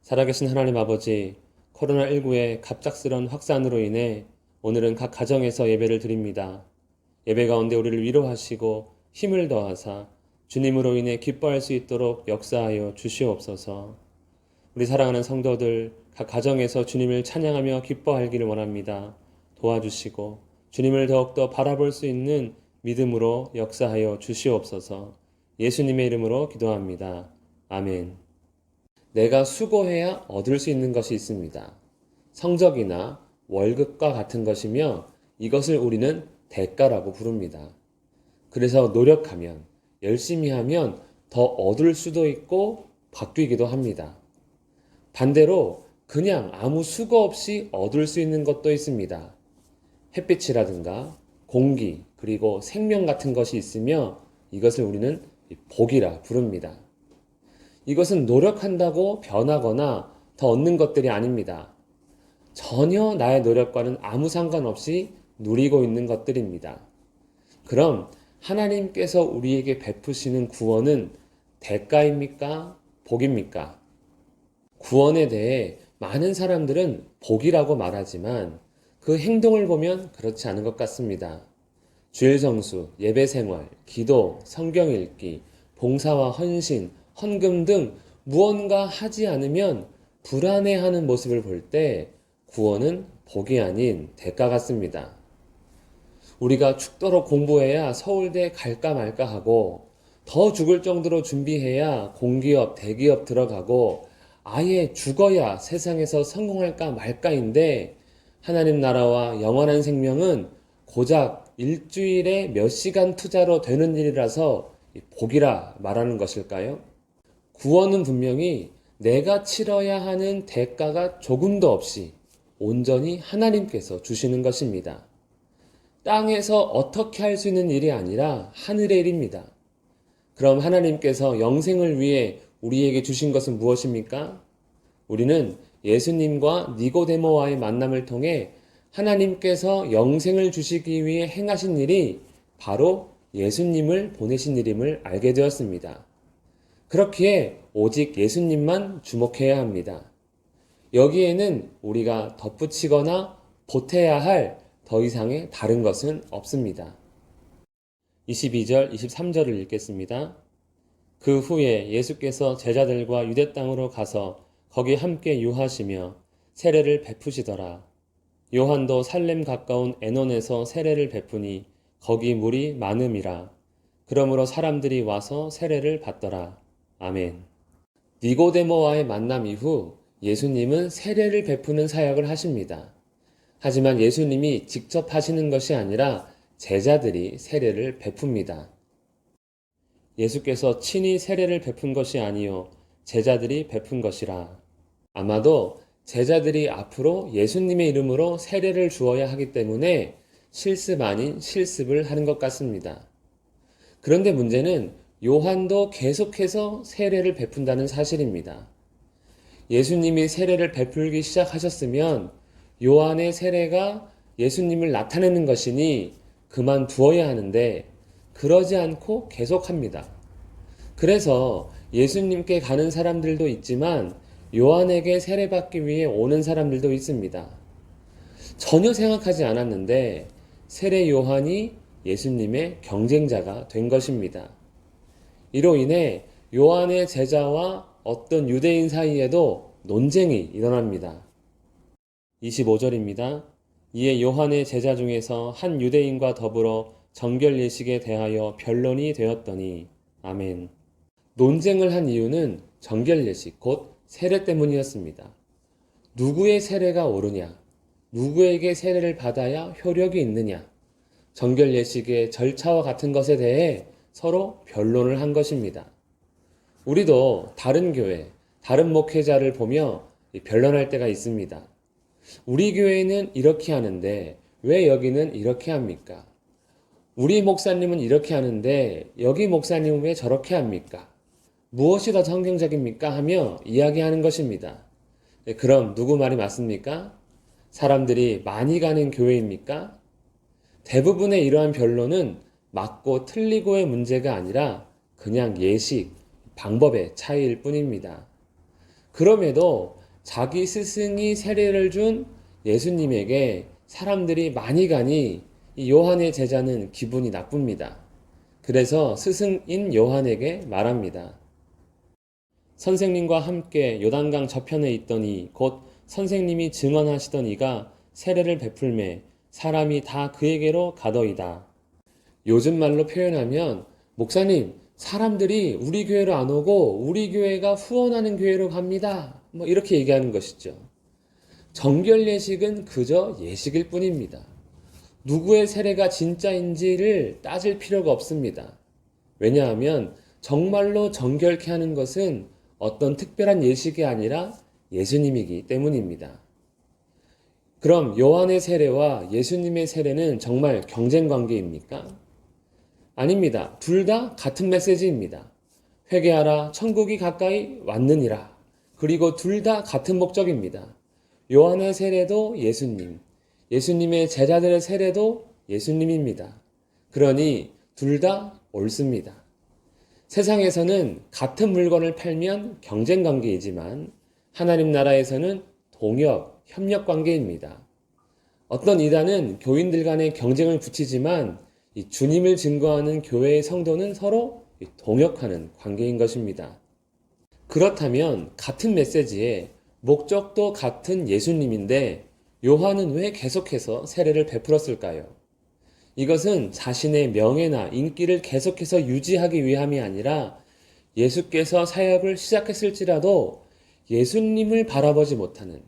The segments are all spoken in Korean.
살아계신 하나님 아버지, 코로나19의 갑작스런 확산으로 인해 오늘은 각 가정에서 예배를 드립니다. 예배 가운데 우리를 위로하시고 힘을 더하사 주님으로 인해 기뻐할 수 있도록 역사하여 주시옵소서. 우리 사랑하는 성도들 각 가정에서 주님을 찬양하며 기뻐하기를 원합니다. 도와주시고 주님을 더욱더 바라볼 수 있는 믿음으로 역사하여 주시옵소서. 예수님의 이름으로 기도합니다. 아멘. 내가 수고해야 얻을 수 있는 것이 있습니다. 성적이나 월급과 같은 것이며 이것을 우리는 대가라고 부릅니다. 그래서 노력하면, 열심히 하면 더 얻을 수도 있고 바뀌기도 합니다. 반대로 그냥 아무 수고 없이 얻을 수 있는 것도 있습니다. 햇빛이라든가 공기, 그리고 생명 같은 것이 있으며 이것을 우리는 복이라 부릅니다. 이것은 노력한다고 변하거나 더 얻는 것들이 아닙니다. 전혀 나의 노력과는 아무 상관없이 누리고 있는 것들입니다. 그럼 하나님께서 우리에게 베푸시는 구원은 대가입니까? 복입니까? 구원에 대해 많은 사람들은 복이라고 말하지만 그 행동을 보면 그렇지 않은 것 같습니다. 주일 성수, 예배 생활, 기도, 성경 읽기, 봉사와 헌신, 헌금 등 무언가 하지 않으면 불안해하는 모습을 볼 때 구원은 복이 아닌 대가 같습니다. 우리가 죽도록 공부해야 서울대 갈까 말까 하고 더 죽을 정도로 준비해야 공기업, 대기업 들어가고 아예 죽어야 세상에서 성공할까 말까인데 하나님 나라와 영원한 생명은 고작 일주일에 몇 시간 투자로 되는 일이라서 복이라 말하는 것일까요? 구원은 분명히 내가 치러야 하는 대가가 조금도 없이 온전히 하나님께서 주시는 것입니다. 땅에서 어떻게 할 수 있는 일이 아니라 하늘의 일입니다. 그럼 하나님께서 영생을 위해 우리에게 주신 것은 무엇입니까? 우리는 예수님과 니고데모와의 만남을 통해 하나님께서 영생을 주시기 위해 행하신 일이 바로 예수님을 보내신 일임을 알게 되었습니다. 그렇기에 오직 예수님만 주목해야 합니다. 여기에는 우리가 덧붙이거나 보태야 할 더 이상의 다른 것은 없습니다. 22절, 23절을 읽겠습니다. 그 후에 예수께서 제자들과 유대 땅으로 가서 거기 함께 유하시며 세례를 베푸시더라. 요한도 살렘 가까운 에논에서 세례를 베푸니 거기 물이 많음이라. 그러므로 사람들이 와서 세례를 받더라. 아멘. 니고데모와의 만남 이후 예수님은 세례를 베푸는 사역을 하십니다. 하지만 예수님이 직접 하시는 것이 아니라 제자들이 세례를 베풉니다. 예수께서 친히 세례를 베푼 것이 아니요 제자들이 베푼 것이라. 아마도 제자들이 앞으로 예수님의 이름으로 세례를 주어야 하기 때문에 실습 아닌 실습을 하는 것 같습니다. 그런데 문제는 요한도 계속해서 세례를 베푼다는 사실입니다. 예수님이 세례를 베풀기 시작하셨으면 요한의 세례가 예수님을 나타내는 것이니 그만두어야 하는데 그러지 않고 계속합니다. 그래서 예수님께 가는 사람들도 있지만 요한에게 세례받기 위해 오는 사람들도 있습니다. 전혀 생각하지 않았는데 세례 요한이 예수님의 경쟁자가 된 것입니다. 이로 인해 요한의 제자와 어떤 유대인 사이에도 논쟁이 일어납니다. 25절입니다. 이에 요한의 제자 중에서 한 유대인과 더불어 정결 예식에 대하여 변론이 되었더니 아멘. 논쟁을 한 이유는 정결 예식 곧 세례 때문이었습니다. 누구의 세례가 옳으냐? 누구에게 세례를 받아야 효력이 있느냐? 정결 예식의 절차와 같은 것에 대해 서로 변론을 한 것입니다. 우리도 다른 교회, 다른 목회자를 보며 변론할 때가 있습니다. 우리 교회는 이렇게 하는데 왜 여기는 이렇게 합니까? 우리 목사님은 이렇게 하는데 여기 목사님은 왜 저렇게 합니까? 무엇이 더 성경적입니까? 하며 이야기하는 것입니다. 그럼 누구 말이 맞습니까? 사람들이 많이 가는 교회입니까? 대부분의 이러한 변론은 맞고 틀리고의 문제가 아니라 그냥 예식, 방법의 차이일 뿐입니다. 그럼에도 자기 스승이 세례를 준 예수님에게 사람들이 많이 가니 이 요한의 제자는 기분이 나쁩니다. 그래서 스승인 요한에게 말합니다. 선생님과 함께 요단강 저편에 있더니 곧 선생님이 증언하시던 이가 세례를 베풀매 사람이 다 그에게로 가더이다. 요즘 말로 표현하면 목사님, 사람들이 우리 교회로 안 오고 우리 교회가 후원하는 교회로 갑니다. 이렇게 얘기하는 것이죠. 정결 예식은 그저 예식일 뿐입니다. 누구의 세례가 진짜인지를 따질 필요가 없습니다. 왜냐하면 정말로 정결케 하는 것은 어떤 특별한 예식이 아니라 예수님이기 때문입니다. 그럼 요한의 세례와 예수님의 세례는 정말 경쟁 관계입니까? 아닙니다. 둘 다 같은 메시지입니다. 회개하라, 천국이 가까이 왔느니라. 그리고 둘 다 같은 목적입니다. 요한의 세례도 예수님, 예수님의 제자들의 세례도 예수님입니다. 그러니 둘 다 옳습니다. 세상에서는 같은 물건을 팔면 경쟁 관계이지만 하나님 나라에서는 동역, 협력 관계입니다. 어떤 이단은 교인들 간의 경쟁을 붙이지만 이 주님을 증거하는 교회의 성도는 서로 동역하는 관계인 것입니다. 그렇다면 같은 메시지에 목적도 같은 예수님인데 요한은 왜 계속해서 세례를 베풀었을까요? 이것은 자신의 명예나 인기를 계속해서 유지하기 위함이 아니라 예수께서 사역을 시작했을지라도 예수님을 바라보지 못하는,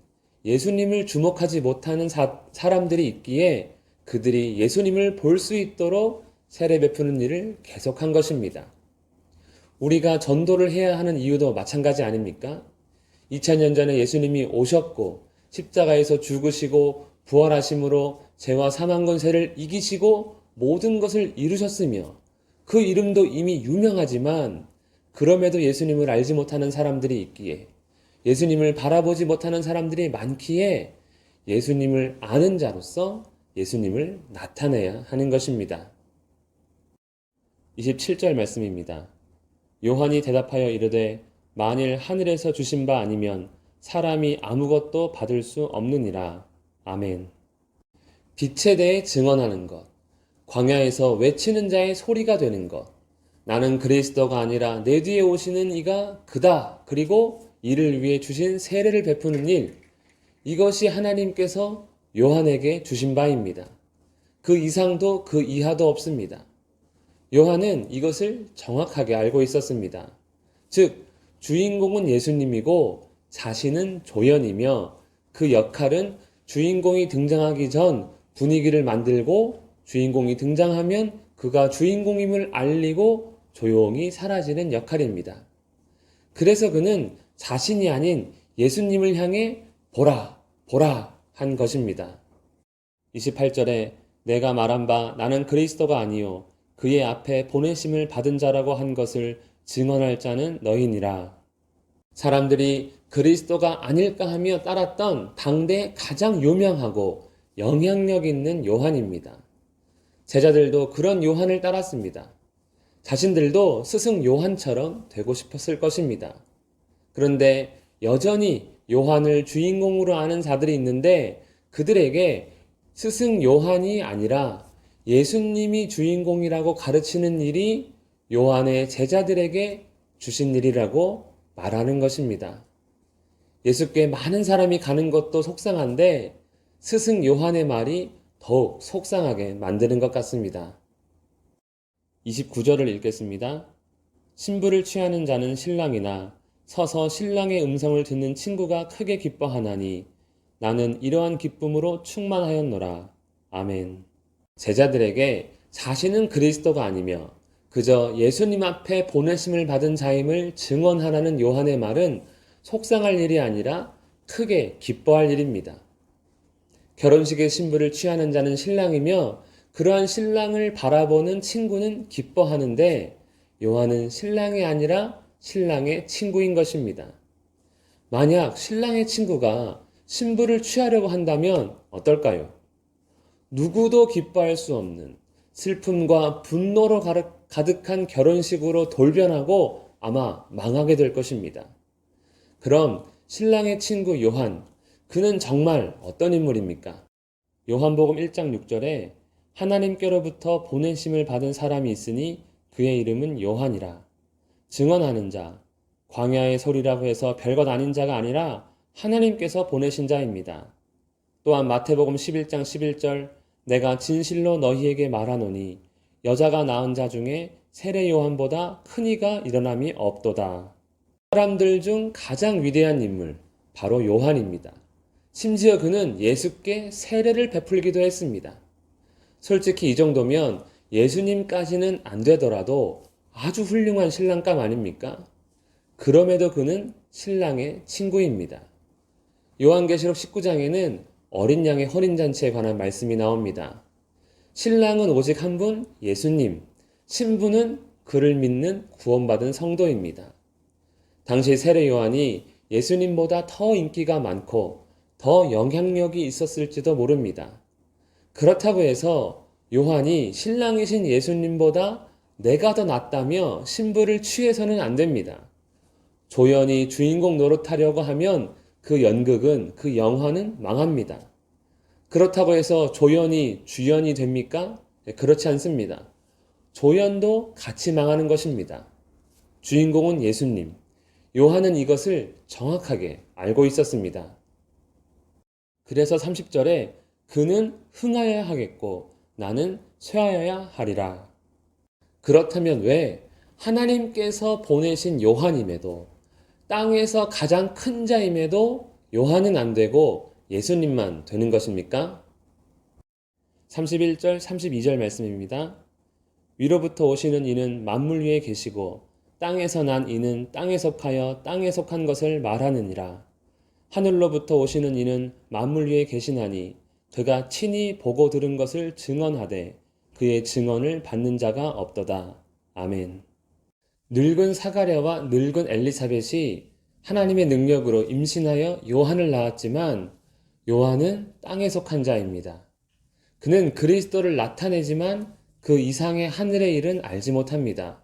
예수님을 주목하지 못하는 사람들이 있기에 그들이 예수님을 볼 수 있도록 세례 베푸는 일을 계속한 것입니다. 우리가 전도를 해야 하는 이유도 마찬가지 아닙니까? 2000년 전에 예수님이 오셨고 십자가에서 죽으시고 부활하심으로 죄와 사망 권세를 이기시고 모든 것을 이루셨으며 그 이름도 이미 유명하지만 그럼에도 예수님을 알지 못하는 사람들이 있기에 예수님을 바라보지 못하는 사람들이 많기에 예수님을 아는 자로서 예수님을 나타내야 하는 것입니다. 27절 말씀입니다. 요한이 대답하여 이르되 만일 하늘에서 주신 바 아니면 사람이 아무것도 받을 수 없느니라. 아멘. 빛에 대해 증언하는 것, 광야에서 외치는 자의 소리가 되는 것, 나는 그리스도가 아니라 내 뒤에 오시는 이가 그다. 그리고 이를 위해 주신 세례를 베푸는 일, 이것이 하나님께서 요한에게 주신 바입니다. 그 이상도 그 이하도 없습니다. 요한은 이것을 정확하게 알고 있었습니다. 즉, 주인공은 예수님이고 자신은 조연이며 그 역할은 주인공이 등장하기 전 분위기를 만들고 주인공이 등장하면 그가 주인공임을 알리고 조용히 사라지는 역할입니다. 그래서 그는 자신이 아닌 예수님을 향해 보라, 보라 한 것입니다. 28절에 내가 말한 바 나는 그리스도가 아니요 그의 앞에 보내심을 받은 자라고 한 것을 증언할 자는 너희니라. 사람들이 그리스도가 아닐까 하며 따랐던 당대 가장 유명하고 영향력 있는 요한입니다. 제자들도 그런 요한을 따랐습니다. 자신들도 스승 요한처럼 되고 싶었을 것입니다. 그런데 여전히 요한을 주인공으로 아는 자들이 있는데 그들에게 스승 요한이 아니라 예수님이 주인공이라고 가르치는 일이 요한의 제자들에게 주신 일이라고 말하는 것입니다. 예수께 많은 사람이 가는 것도 속상한데 스승 요한의 말이 더욱 속상하게 만드는 것 같습니다. 29절을 읽겠습니다. 신부를 취하는 자는 신랑이나 서서 신랑의 음성을 듣는 친구가 크게 기뻐하나니 나는 이러한 기쁨으로 충만하였노라. 아멘. 제자들에게 자신은 그리스도가 아니며 그저 예수님 앞에 보내심을 받은 자임을 증언하라는 요한의 말은 속상할 일이 아니라 크게 기뻐할 일입니다. 결혼식의 신부를 취하는 자는 신랑이며 그러한 신랑을 바라보는 친구는 기뻐하는데 요한은 신랑이 아니라 신랑의 친구인 것입니다. 만약 신랑의 친구가 신부를 취하려고 한다면 어떨까요? 누구도 기뻐할 수 없는 슬픔과 분노로 가득한 결혼식으로 돌변하고 아마 망하게 될 것입니다. 그럼 신랑의 친구 요한, 그는 정말 어떤 인물입니까? 요한복음 1장 6절에 하나님께로부터 보내심을 받은 사람이 있으니 그의 이름은 요한이라. 증언하는 자, 광야의 소리라고 해서 별것 아닌 자가 아니라 하나님께서 보내신 자입니다. 또한 마태복음 11장 11절, 내가 진실로 너희에게 말하노니 여자가 낳은 자 중에 세례 요한보다 큰 이가 일어남이 없도다. 사람들 중 가장 위대한 인물, 바로 요한입니다. 심지어 그는 예수께 세례를 베풀기도 했습니다. 솔직히 이 정도면 예수님까지는 안 되더라도 아주 훌륭한 신랑감 아닙니까? 그럼에도 그는 신랑의 친구입니다. 요한계시록 19장에는 어린 양의 혼인잔치에 관한 말씀이 나옵니다. 신랑은 오직 한 분, 예수님, 신부는 그를 믿는 구원받은 성도입니다. 당시 세례 요한이 예수님보다 더 인기가 많고 더 영향력이 있었을지도 모릅니다. 그렇다고 해서 요한이 신랑이신 예수님보다 내가 더 낫다며 신부를 취해서는 안 됩니다. 조연이 주인공 노릇하려고 하면 그 연극은, 그 영화는 망합니다. 그렇다고 해서 조연이 주연이 됩니까? 그렇지 않습니다. 조연도 같이 망하는 것입니다. 주인공은 예수님. 요한은 이것을 정확하게 알고 있었습니다. 그래서 30절에 그는 흥하여야 하겠고 나는 쇠하여야 하리라. 그렇다면 왜 하나님께서 보내신 요한임에도, 땅에서 가장 큰 자임에도 요한은 안 되고 예수님만 되는 것입니까? 31절, 32절 말씀입니다. 위로부터 오시는 이는 만물 위에 계시고 땅에서 난 이는 땅에 속하여 땅에 속한 것을 말하느니라. 하늘로부터 오시는 이는 만물 위에 계시나니 그가 친히 보고 들은 것을 증언하되 그의 증언을 받는 자가 없도다. 아멘. 늙은 사가랴와 늙은 엘리사벳이 하나님의 능력으로 임신하여 요한을 낳았지만 요한은 땅에 속한 자입니다. 그는 그리스도를 나타내지만 그 이상의 하늘의 일은 알지 못합니다.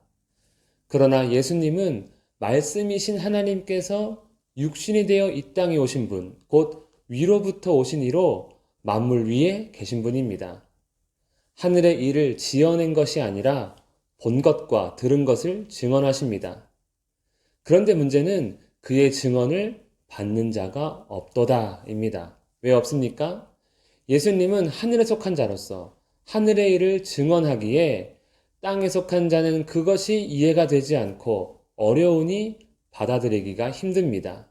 그러나 예수님은 말씀이신 하나님께서 육신이 되어 이 땅에 오신 분, 곧 위로부터 오신 이로 만물 위에 계신 분입니다. 하늘의 일을 지어낸 것이 아니라 본 것과 들은 것을 증언하십니다. 그런데 문제는 그의 증언을 받는 자가 없도다입니다. 왜 없습니까? 예수님은 하늘에 속한 자로서 하늘의 일을 증언하기에 땅에 속한 자는 그것이 이해가 되지 않고 어려우니 받아들이기가 힘듭니다.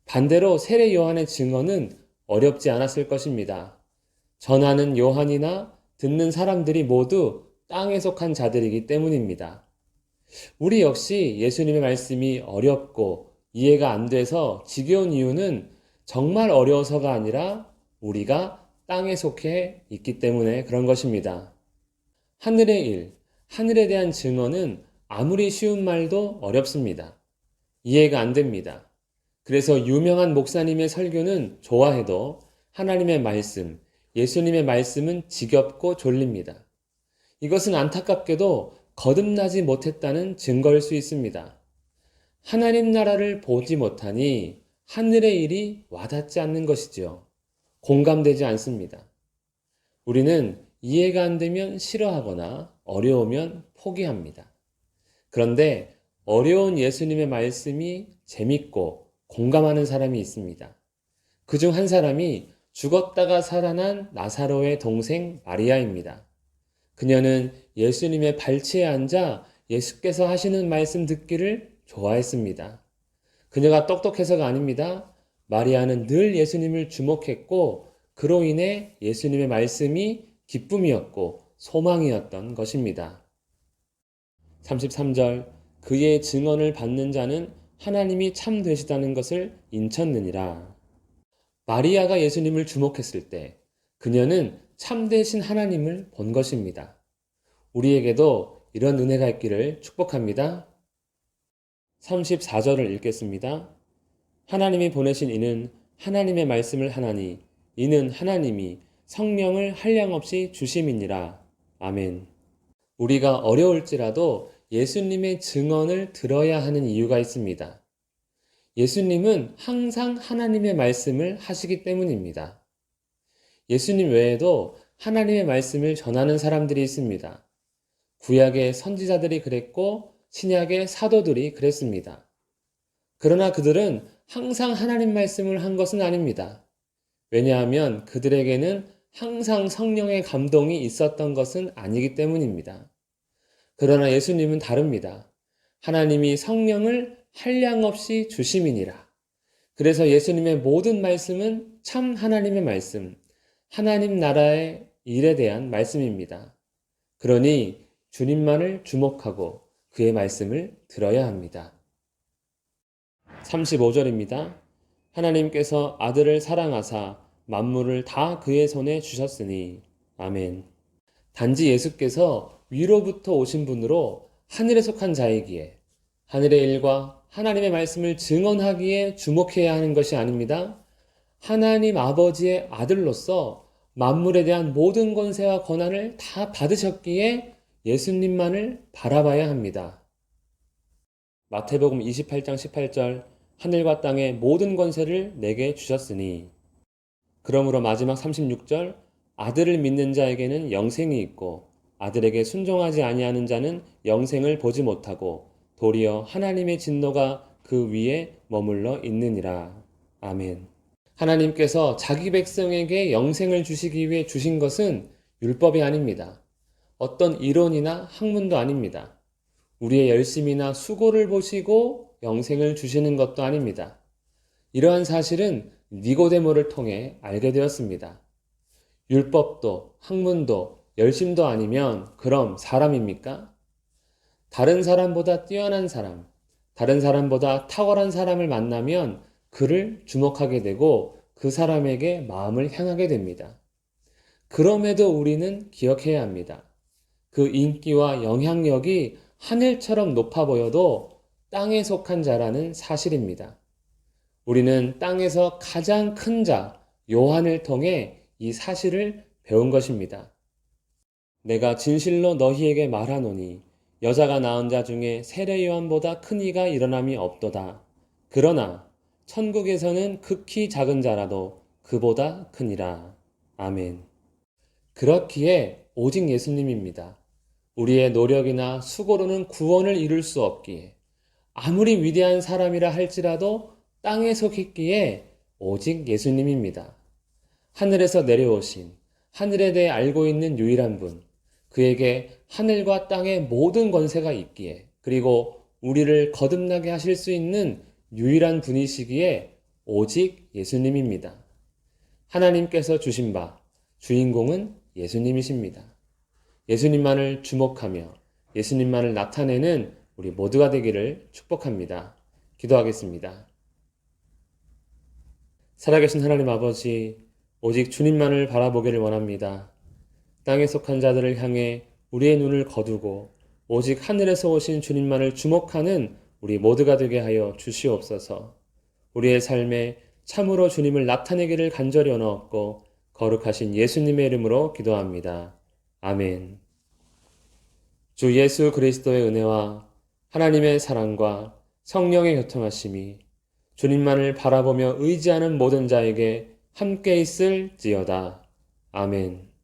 반대로 세례 요한의 증언은 어렵지 않았을 것입니다. 전하는 요한이나 듣는 사람들이 모두 땅에 속한 자들이기 때문입니다. 우리 역시 예수님의 말씀이 어렵고 이해가 안 돼서 지겨운 이유는 정말 어려워서가 아니라 우리가 땅에 속해 있기 때문에 그런 것입니다. 하늘의 일, 하늘에 대한 증언은 아무리 쉬운 말도 어렵습니다. 이해가 안 됩니다. 그래서 유명한 목사님의 설교는 좋아해도 하나님의 말씀, 예수님의 말씀은 지겹고 졸립니다. 이것은 안타깝게도 거듭나지 못했다는 증거일 수 있습니다. 하나님 나라를 보지 못하니 하늘의 일이 와닿지 않는 것이지요. 공감되지 않습니다. 우리는 이해가 안 되면 싫어하거나 어려우면 포기합니다. 그런데 어려운 예수님의 말씀이 재밌고 공감하는 사람이 있습니다. 그중 한 사람이 죽었다가 살아난 나사로의 동생 마리아입니다. 그녀는 예수님의 발치에 앉아 예수께서 하시는 말씀 듣기를 좋아했습니다. 그녀가 똑똑해서가 아닙니다. 마리아는 늘 예수님을 주목했고 그로 인해 예수님의 말씀이 기쁨이었고 소망이었던 것입니다. 33절 그의 증언을 받는 자는 하나님이 참 되시다는 것을 인쳤느니라. 마리아가 예수님을 주목했을 때 그녀는 참되신 하나님을 본 것입니다. 우리에게도 이런 은혜가 있기를 축복합니다. 34절을 읽겠습니다. 하나님이 보내신 이는 하나님의 말씀을 하나니 이는 하나님이 성령을 한량없이 주심이니라. 아멘. 우리가 어려울지라도 예수님의 증언을 들어야 하는 이유가 있습니다. 예수님은 항상 하나님의 말씀을 하시기 때문입니다. 예수님 외에도 하나님의 말씀을 전하는 사람들이 있습니다. 구약의 선지자들이 그랬고 신약의 사도들이 그랬습니다. 그러나 그들은 항상 하나님 말씀을 한 것은 아닙니다. 왜냐하면 그들에게는 항상 성령의 감동이 있었던 것은 아니기 때문입니다. 그러나 예수님은 다릅니다. 하나님이 성령을 한량없이 주심이니라. 그래서 예수님의 모든 말씀은 참 하나님의 말씀, 하나님 나라의 일에 대한 말씀입니다. 그러니 주님만을 주목하고 그의 말씀을 들어야 합니다. 35절입니다. 하나님께서 아들을 사랑하사 만물을 다 그의 손에 주셨으니. 아멘. 단지 예수께서 위로부터 오신 분으로 하늘에 속한 자이기에 하늘의 일과 하나님의 말씀을 증언하기에 주목해야 하는 것이 아닙니다. 하나님 아버지의 아들로서 만물에 대한 모든 권세와 권한을 다 받으셨기에 예수님만을 바라봐야 합니다. 마태복음 28장 18절 하늘과 땅의 모든 권세를 내게 주셨으니. 그러므로 마지막 36절 아들을 믿는 자에게는 영생이 있고 아들에게 순종하지 아니하는 자는 영생을 보지 못하고 도리어 하나님의 진노가 그 위에 머물러 있느니라. 아멘. 하나님께서 자기 백성에게 영생을 주시기 위해 주신 것은 율법이 아닙니다. 어떤 이론이나 학문도 아닙니다. 우리의 열심이나 수고를 보시고 영생을 주시는 것도 아닙니다. 이러한 사실은 니고데모를 통해 알게 되었습니다. 율법도 학문도 열심도 아니면 그럼 사람입니까? 다른 사람보다 뛰어난 사람, 다른 사람보다 탁월한 사람을 만나면 그를 주목하게 되고 그 사람에게 마음을 향하게 됩니다. 그럼에도 우리는 기억해야 합니다. 그 인기와 영향력이 하늘처럼 높아 보여도 땅에 속한 자라는 사실입니다. 우리는 땅에서 가장 큰 자, 요한을 통해 이 사실을 배운 것입니다. 내가 진실로 너희에게 말하노니 여자가 낳은 자 중에 세례 요한보다 큰 이가 일어남이 없도다. 그러나 천국에서는 극히 작은 자라도 그보다 크니라. 아멘. 그렇기에 오직 예수님입니다. 우리의 노력이나 수고로는 구원을 이룰 수 없기에 아무리 위대한 사람이라 할지라도 땅에 속했기에 오직 예수님입니다. 하늘에서 내려오신 하늘에 대해 알고 있는 유일한 분, 그에게 하늘과 땅의 모든 권세가 있기에 그리고 우리를 거듭나게 하실 수 있는 유일한 분이시기에 오직 예수님입니다. 하나님께서 주신 바 주인공은 예수님이십니다. 예수님만을 주목하며 예수님만을 나타내는 우리 모두가 되기를 축복합니다. 기도하겠습니다. 살아계신 하나님 아버지, 오직 주님만을 바라보기를 원합니다. 땅에 속한 자들을 향해 우리의 눈을 거두고 오직 하늘에서 오신 주님만을 주목하는 우리 모두가 되게 하여 주시옵소서. 우리의 삶에 참으로 주님을 나타내기를 간절히 원하옵고 거룩하신 예수님의 이름으로 기도합니다. 아멘. 주 예수 그리스도의 은혜와 하나님의 사랑과 성령의 교통하심이 주님만을 바라보며 의지하는 모든 자에게 함께 있을지어다. 아멘.